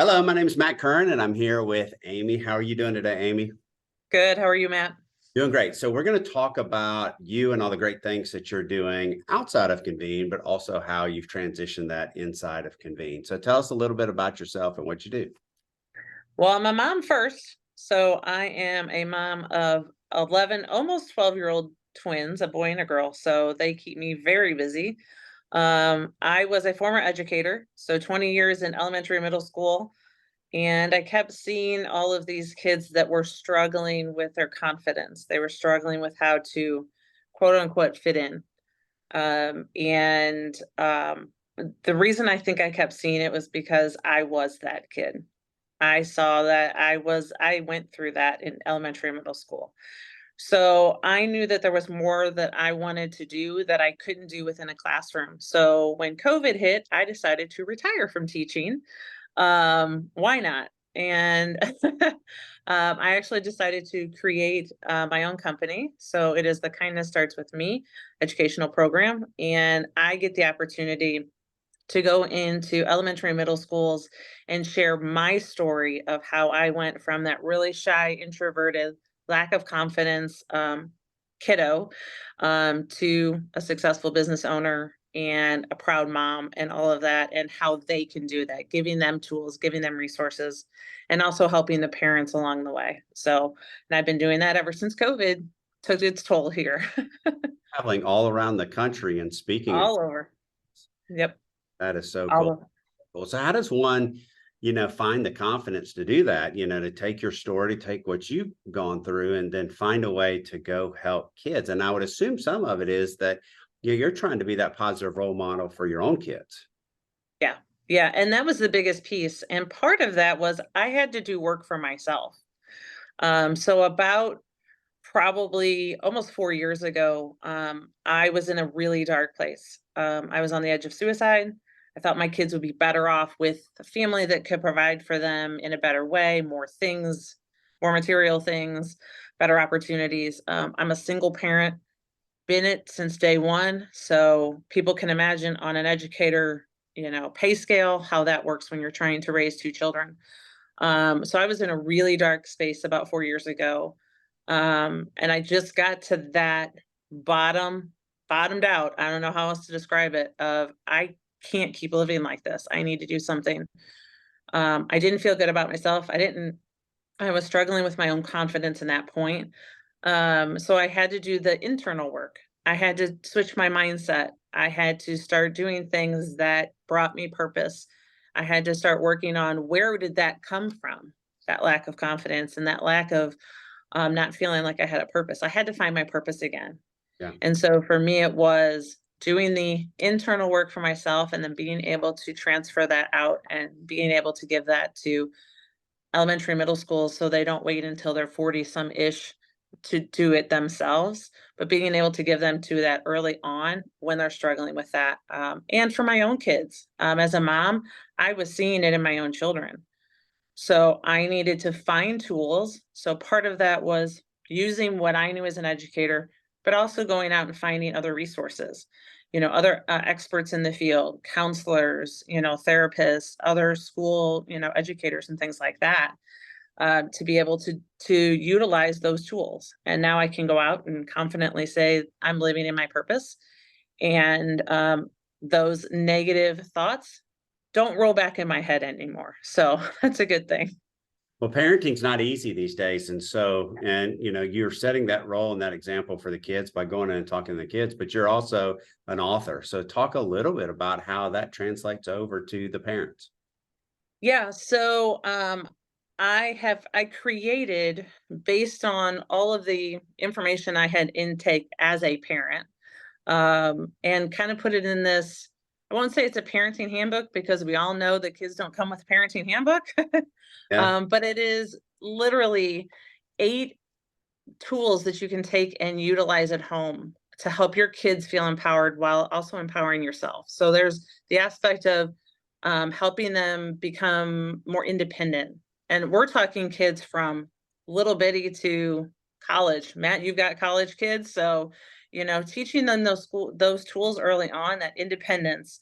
Hello, my name is Matt Curran, and I'm here with Amy. How are you doing today, Amy? Good. How are you, Matt? Doing great. So we're going to talk about you and all the great things that you're doing outside of Convene, but also how you've transitioned that inside of Convene. So tell us a little bit about yourself and what you do. Well, I'm a mom first. So I am a mom of 11, almost 12-year-old twins, a boy and a girl. So they keep me very busy. I was a former educator, so 20 years in elementary and middle school. And I kept seeing all of these kids that were struggling with their confidence. They were struggling with how to quote unquote fit in. And the reason I think I kept seeing it was because I was that kid. I saw that I went through that in elementary and middle school. So I knew that there was more that I wanted to do that I couldn't do within a classroom. So when COVID hit, I decided to retire from teaching. Why not? And I actually decided to create my own company. So it is the Kindness Starts With Me educational program. And I get the opportunity to go into elementary and middle schools and share my story of how I went from that really shy, introverted, lack of confidence kiddo to a successful business owner and a proud mom and all of that, and how they can do that, giving them tools, giving them resources, and also helping the parents along the way. So, and I've been doing that ever since COVID took its toll here, Traveling all around the country and speaking at all over. Yep, that is so all cool. over. Well, so how does one, find the confidence to do that, to take your story, to take what you've gone through and then find a way to go help kids? And I would assume some of it is that you're trying to be that positive role model for your own kids. Yeah. Yeah, and that was the biggest piece, and part of that was I had to do work for myself. So about probably almost 4 years ago, I was in a really dark place. I was on the edge of suicide. I thought my kids would be better off with a family that could provide for them in a better way, more things, more material things, better opportunities. I'm a single parent, been it since day one. So people can imagine on an educator, pay scale, how that works when you're trying to raise two children. So I was in a really dark space about 4 years ago. And I just got to that bottomed out. I don't know how else to describe it. Of I can't keep living like this. I need to do something. I didn't feel good about myself. I was struggling with my own confidence in that point. So I had to do the internal work. I had to switch my mindset. I had to start doing things that brought me purpose. I had to start working on where did that come from, that lack of confidence and that lack of not feeling like I had a purpose. I had to find my purpose again. Yeah. And so for me, it was doing the internal work for myself and then being able to transfer that out and being able to give that to elementary, middle schools so they don't wait until they're 40 some ish to do it themselves, but being able to give them to that early on when they're struggling with that. And for my own kids, as a mom, I was seeing it in my own children. So I needed to find tools. So part of that was using what I knew as an educator, but also going out and finding other resources, other experts in the field, counselors, therapists, other school, educators and things like that, to be able to utilize those tools. And now I can go out and confidently say I'm living in my purpose, and those negative thoughts don't roll back in my head anymore. So that's a good thing. Well, parenting's not easy these days. You're setting that role and that example for the kids by going in and talking to the kids, but you're also an author. So talk a little bit about how that translates over to the parents. Yeah. So I created based on all of the information I had intake as a parent, and kind of put it in this. I won't say it's a parenting handbook because we all know that kids don't come with a parenting handbook. Yeah. But it is literally 8 tools that you can take and utilize at home to help your kids feel empowered while also empowering yourself. So there's the aspect of helping them become more independent. And we're talking kids from little bitty to college. Matt, you've got college kids, so teaching them those tools early on, that independence,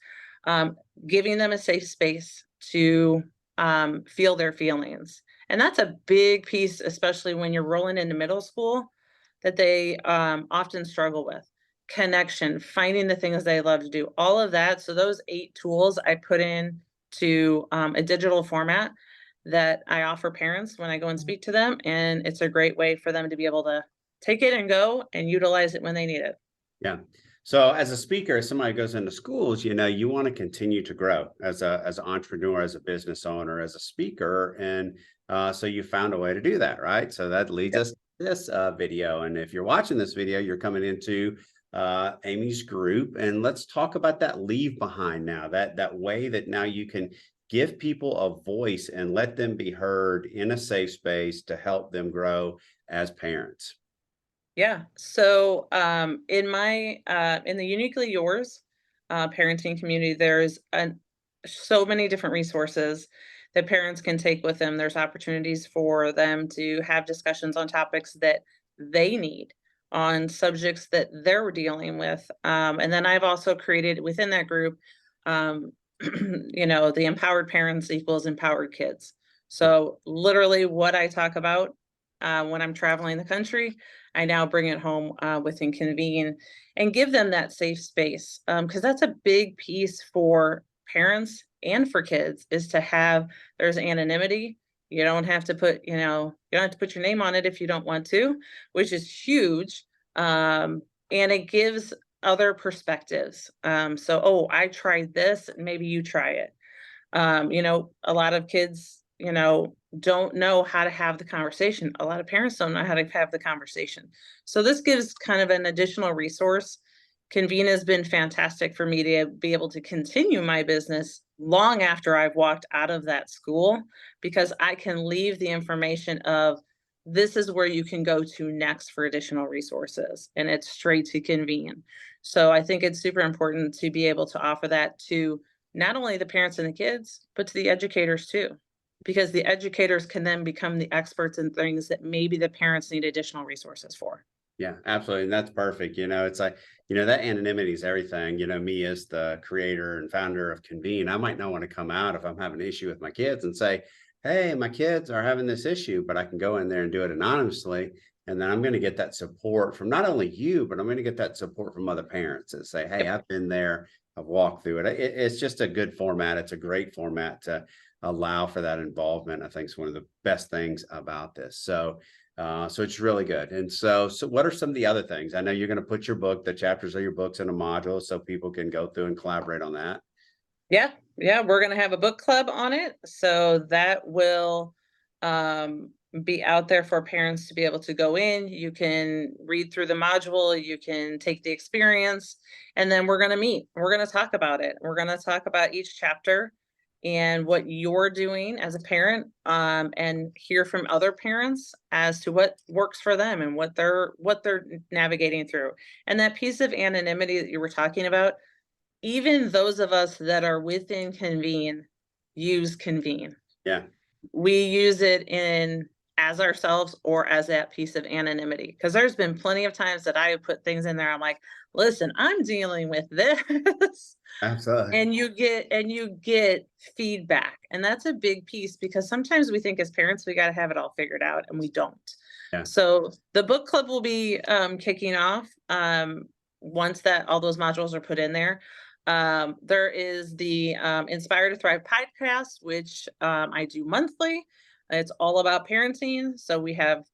giving them a safe space to feel their feelings. And that's a big piece, especially when you're rolling into middle school, that they often struggle with. Connection, finding the things they love to do, all of that. So those 8 tools I put in to a digital format that I offer parents when I go and speak to them. And it's a great way for them to be able to take it and go and utilize it when they need it. Yeah. So as a speaker, as somebody goes into schools, you want to continue to grow as an entrepreneur, as a business owner, as a speaker. And so you found a way to do that, right? So that leads Yep. us to this video. And if you're watching this video, you're coming into Amy's group. And let's talk about that leave behind now, that way that now you can give people a voice and let them be heard in a safe space to help them grow as parents. Yeah. So in the Uniquely Yours parenting community, so many different resources that parents can take with them. There's opportunities for them to have discussions on topics that they need, on subjects that they're dealing with. And then I've also created within that group, um, the empowered parents equals empowered kids. So literally what I talk about when I'm traveling the country, I now bring it home within Convene and give them that safe space, because that's a big piece for parents and for kids, is to have, there's anonymity. You don't have to put, you don't have to put your name on it if you don't want to, which is huge. And it gives other perspectives. So, oh, I tried this, maybe you try it. A lot of kids, don't know how to have the conversation. A lot of parents don't know how to have the conversation. So this gives kind of an additional resource. Convene has been fantastic for me to be able to continue my business long after I've walked out of that school, because I can leave the information of, this is where you can go to next for additional resources, and it's straight to Convene. So I think it's super important to be able to offer that to not only the parents and the kids, but to the educators too, because the educators can then become the experts in things that maybe the parents need additional resources for. Yeah, absolutely. And that's perfect. It's like, that anonymity is everything. Me as the creator and founder of Convene, I might not want to come out if I'm having an issue with my kids and say, hey, my kids are having this issue, but I can go in there and do it anonymously. And then I'm going to get that support from not only you, but I'm going to get that support from other parents that say, hey, Yep. I've been there, I've walked through it. It's just a good format. It's a great format to allow for that involvement. I think it's one of the best things about this. So it's really good. And so what are some of the other things? I know you're going to put the chapters of your books in a module so people can go through and collaborate on that. Yeah, yeah, we're gonna have a book club on it, so that will um, be out there for parents to be able to go in. You can read through the module, you can take the experience, and then we're gonna meet. We're gonna talk about it. We're gonna talk about each chapter and what you're doing as a parent, and hear from other parents as to what works for them and what they're navigating through. And that piece of anonymity that you were talking about, even those of us that are within Convene use Convene. Yeah. We use it in as ourselves or as that piece of anonymity. Because there's been plenty of times that I have put things in there. I'm like, listen, I'm dealing with this. Absolutely. And you get feedback. And that's a big piece, because sometimes we think as parents we got to have it all figured out, and we don't. Yeah. So the book club will be kicking off once that all those modules are put in there. There is the Inspire to Thrive podcast, which I do monthly. It's all about parenting. So we have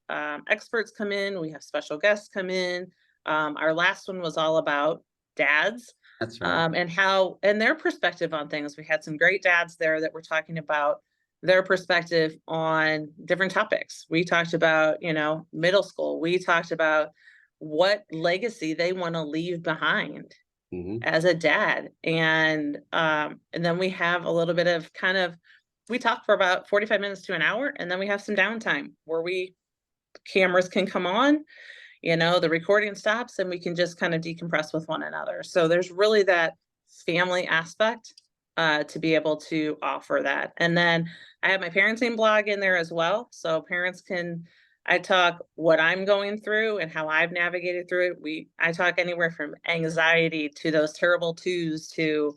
experts come in, we have special guests come in. Our last one was all about dads, That's right. and their perspective on things. We had some great dads there that were talking about their perspective on different topics. We talked about, middle school. We talked about what legacy they want to leave behind Mm-hmm. as a dad. And then we have a little bit of we talk for about 45 minutes to an hour, and then we have some downtime where cameras can come on, the recording stops, and we can just kind of decompress with one another. So there's really that family aspect to be able to offer that. And then I have my parenting blog in there as well. So I talk what I'm going through and how I've navigated through it. I talk anywhere from anxiety to those terrible twos to,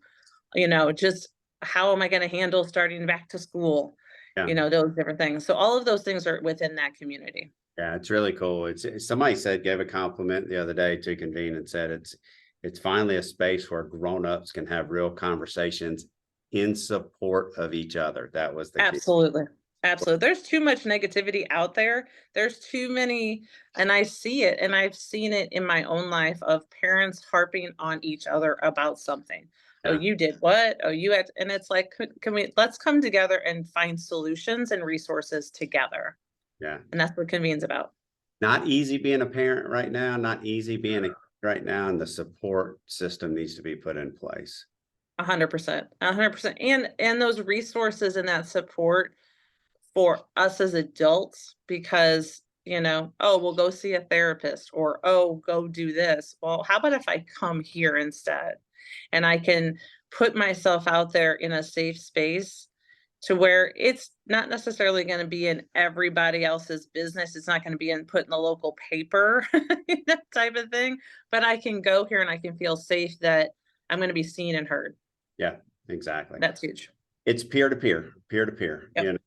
just how am I going to handle starting back to school? Yeah. Those different things. So all of those things are within that community. Yeah, it's really cool. Somebody said, gave a compliment the other day to Convene and said it's finally a space where grown-ups can have real conversations in support of each other. That was the key. Absolutely. Absolutely. There's too much negativity out there. There's too many, and I see it, and I've seen it in my own life of parents harping on each other about something. Oh, Yeah, you did what? Oh, you had, and it's like, can we, let's come together and find solutions and resources together. yeah. And that's what convenes about. Not easy being a parent right now, not easy being a kid right now, and the support system needs to be put in place. 100%. 100%. And those resources and that support for us as adults, because oh, we'll go see a therapist, or oh, go do this. Well, how about if I come here instead, and I can put myself out there in a safe space to where it's not necessarily going to be in everybody else's business. It's not going to be put in the local paper, that type of thing. But I can go here and I can feel safe that I'm going to be seen and heard. Yeah, exactly. That's huge. It's peer to peer, peer to peer. Yep.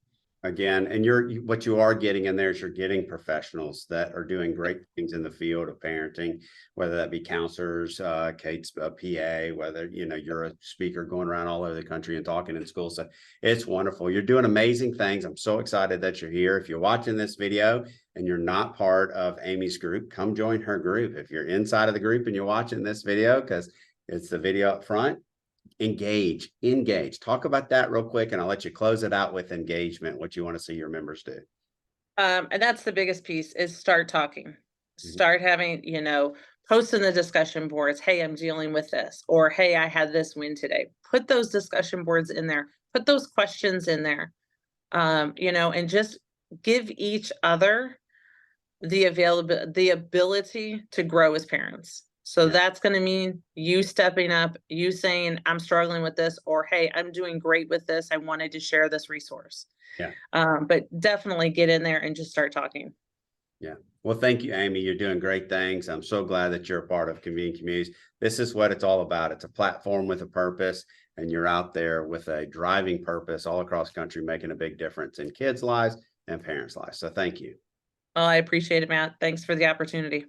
Again, and what you are getting in there is you're getting professionals that are doing great things in the field of parenting, whether that be counselors, Kate's a PA, whether you're a speaker going around all over the country and talking in schools. So it's wonderful. You're doing amazing things. I'm so excited that you're here. If you're watching this video and you're not part of Amy's group, come join her group. If you're inside of the group and you're watching this video, because it's the video up front, engage, talk about that real quick, and I'll let you close it out with engagement, what you want to see your members do. And that's the biggest piece, is start talking, Mhm. start having, post in the discussion boards. Hey, I'm dealing with this, or hey, I had this win today. Put those discussion boards in there, put those questions in there, and just give each other the ability to grow as parents. So Yeah. that's going to mean you stepping up, you saying, I'm struggling with this, or hey, I'm doing great with this. I wanted to share this resource. Yeah. But definitely get in there and just start talking. Yeah. Well, thank you, Amy. You're doing great things. I'm so glad that you're a part of Convenient Communities. This is what it's all about. It's a platform with a purpose, and you're out there with a driving purpose all across the country, making a big difference in kids' lives and parents' lives. So thank you. Oh, I appreciate it, Matt. Thanks for the opportunity.